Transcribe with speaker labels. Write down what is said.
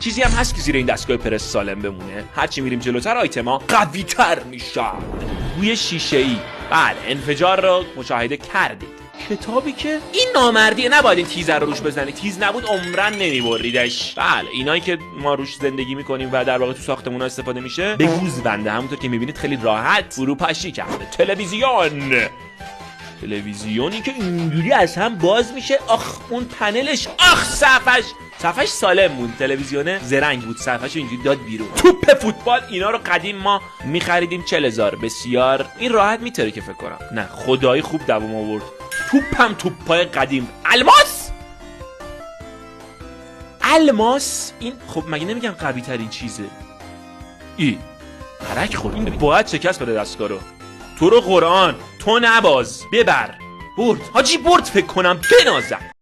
Speaker 1: چیزی هم هست که زیر این دستگاه پرس سالم بمونه. هرچی میریم جلوتر آیتما قوی تر میشن. بوی شیشه ای. بله انفجار رو مشاهده کردید. کتابی که این نامردیه، نباید این تیزر رو روش بزنی. تیز نبود عمرن نمیبریدش. بله اینایی که ما روش زندگی میکنیم و در واقع تو ساختمونا استفاده میشه به گوزبنده، همونطور که میبینید خیلی راحت فروپاشی کرده. تلویزیونی که اینجوری از هم باز میشه. آخ اون پنلش، آخ صفحش سالم بود. تلویزیون زرنگ بود، صفحش اینجوری داد بیرون. توپ فوتبال اینا رو قدیم ما میخریدیم 40,000. بسیار این راحت میتره که فکر کنم. نه خدایی خوب دوام آورد. توپم توپای قدیم. الماس این خب مگه نمیگم قوی ترین چیزه؟ ترک خورد. این باید شکست بده دستگاه رو. تو رو قرآن تو نباز. ببر. برد حاجی، برد فکر کنم. بنازم.